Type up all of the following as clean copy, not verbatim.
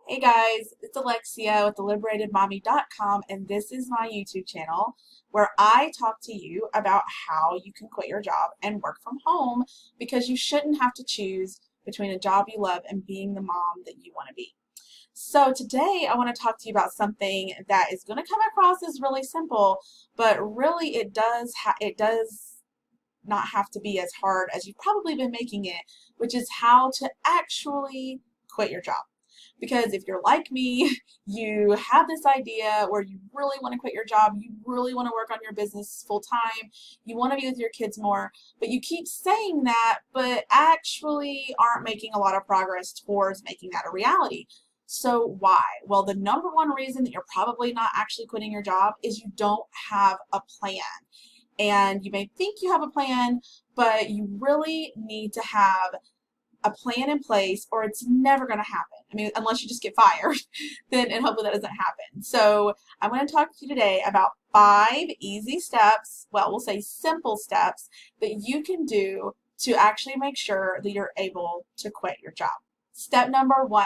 Hey guys, it's Alexia with theliberatedmommy.com, and this is my YouTube channel where I talk to you about how you can quit your job and work from home because you shouldn't have to choose between a job you love and being the mom that you want to be. So today I want to talk to you about something that is going to come across as really simple, but really it does not have to be as hard as you've probably been making it, which is how to actually quit your job. Because if you're like me, you have this idea where you really want to quit your job, you really want to work on your business full time, you want to be with your kids more, but you keep saying that, but actually aren't making a lot of progress towards making that a reality. So why? Well, the number one reason that you're probably not actually quitting your job is you don't have a plan. And you may think you have a plan, but you really need to have a plan in place or it's never going to happen. I mean, unless you just get fired, then and hopefully that doesn't happen. So I'm going to talk to you today about 5 easy steps, well, we'll say simple steps that you can do to actually make sure that you're able to quit your job. Step number 1,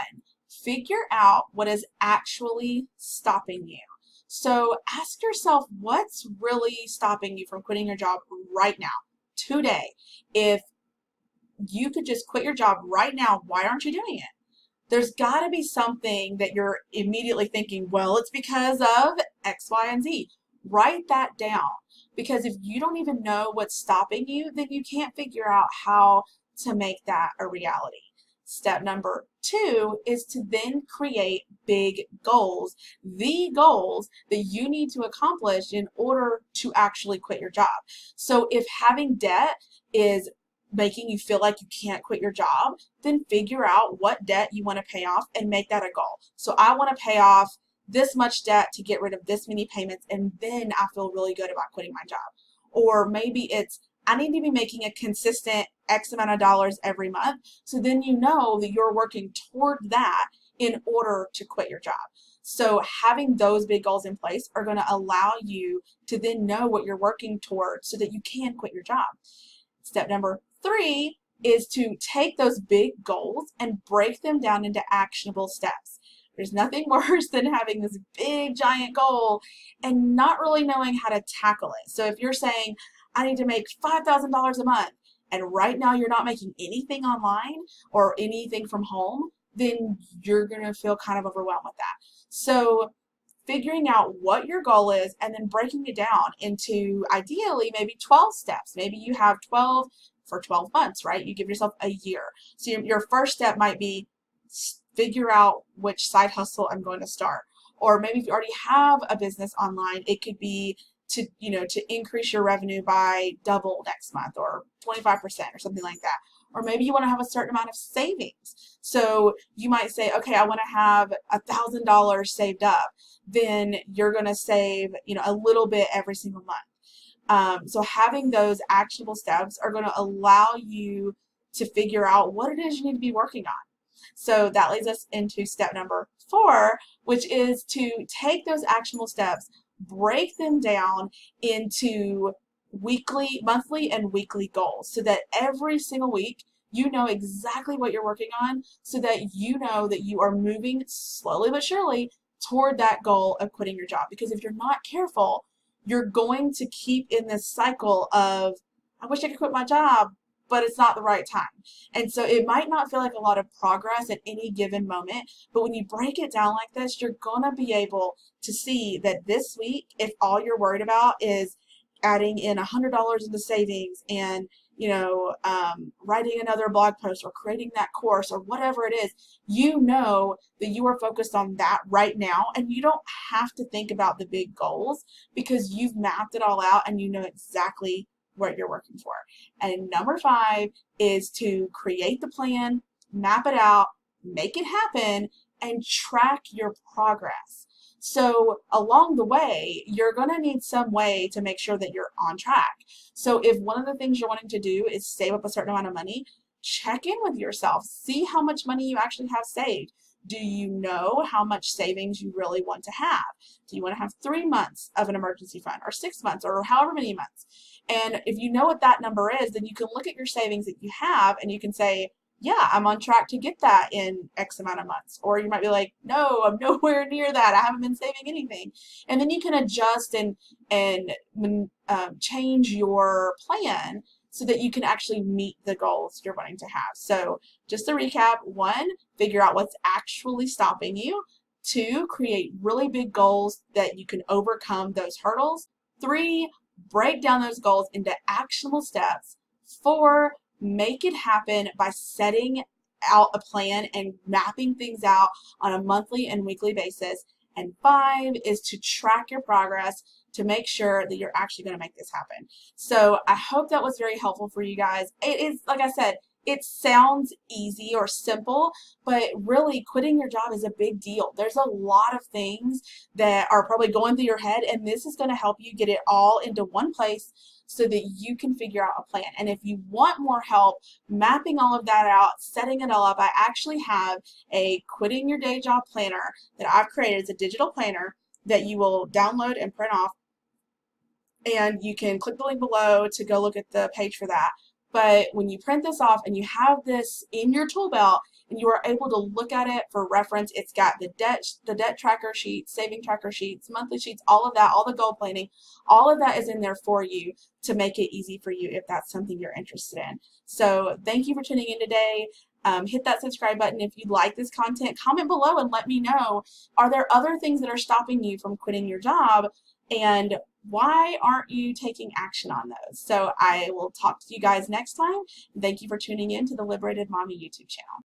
figure out what is actually stopping you. So ask yourself what's really stopping you from quitting your job right now, today. If you could just quit your job right now, why aren't you doing it? There's got to be something that you're immediately thinking, well, it's because of X, Y, and Z. Write that down, because if you don't even know what's stopping you, then you can't figure out how to make that a reality. Step number 2 is to then create big goals, the goals that you need to accomplish in order to actually quit your job. So if having debt is making you feel like you can't quit your job, then figure out what debt you want to pay off and make that a goal. So I want to pay off this much debt to get rid of this many payments, and then I feel really good about quitting my job. Or maybe it's I need to be making a consistent X amount of dollars every month. So then you know that you're working toward that in order to quit your job. So having those big goals in place are going to allow you to then know what you're working toward so that you can quit your job. Step number 3 is to take those big goals and break them down into actionable steps. There's nothing worse than having this big giant goal and not really knowing how to tackle it. So if you're saying, I need to make $5,000 a month, and right now you're not making anything online or anything from home, then you're going to feel kind of overwhelmed with that. So figuring out what your goal is and then breaking it down into ideally maybe 12 steps. Maybe you have 12 for 12 months, right? You give yourself a year. So your first step might be figure out which side hustle I'm going to start. Or maybe if you already have a business online, it could be to increase your revenue by double next month or 25% or something like that. Or maybe you want to have a certain amount of savings. So you might say, okay, I want to have $1,000 saved up. Then you're going to save, a little bit every single month. So having those actionable steps are going to allow you to figure out what it is you need to be working on. So that leads us into step number 4, which is to take those actionable steps, break them down into monthly and weekly goals so that every single week you know exactly what you're working on so that you know that you are moving slowly but surely toward that goal of quitting your job. Because if you're not careful, you're going to keep in this cycle of, I wish I could quit my job, but it's not the right time. And so it might not feel like a lot of progress at any given moment, but when you break it down like this, you're going to be able to see that this week, if all you're worried about is adding in $100 into savings and writing another blog post or creating that course or whatever it is, you know that you are focused on that right now, and you don't have to think about the big goals because you've mapped it all out and you know exactly what you're working for. And number 5 is to create the plan, map it out, make it happen, and track your progress. So along the way, you're going to need some way to make sure that you're on track. So if one of the things you're wanting to do is save up a certain amount of money, check in with yourself. See how much money you actually have saved. Do you know how much savings you really want to have? Do you want to have 3 months of an emergency fund or 6 months or however many months? And if you know what that number is, then you can look at your savings that you have and you can say, yeah, I'm on track to get that in X amount of months. Or you might be like, no, I'm nowhere near that. I haven't been saving anything. And then you can adjust and change your plan so that you can actually meet the goals you're wanting to have. So just to recap, one, figure out what's actually stopping you. Two, create really big goals that you can overcome those hurdles. Three, break down those goals into actionable steps. Four, make it happen by setting out a plan and mapping things out on a monthly and weekly basis. And five is to track your progress to make sure that you're actually going to make this happen. So I hope that was very helpful for you guys. It is, like I said, it sounds easy or simple, but really quitting your job is a big deal. There's a lot of things that are probably going through your head, and this is going to help you get it all into one place so that you can figure out a plan. And if you want more help mapping all of that out, setting it all up, I actually have a quitting your day job planner that I've created. It's a digital planner that you will download and print off, and you can click the link below to go look at the page for that. But when you print this off and you have this in your tool belt and you are able to look at it for reference, it's got the debt tracker sheets, saving tracker sheets, monthly sheets, all of that, all the goal planning, all of that is in there for you to make it easy for you if that's something you're interested in. So thank you for tuning in today. Hit that subscribe button if you like this content. Comment below and let me know, are there other things that are stopping you from quitting your job, and why aren't you taking action on those? So I will talk to you guys next time. Thank you for tuning in to the Liberated Mommy YouTube channel.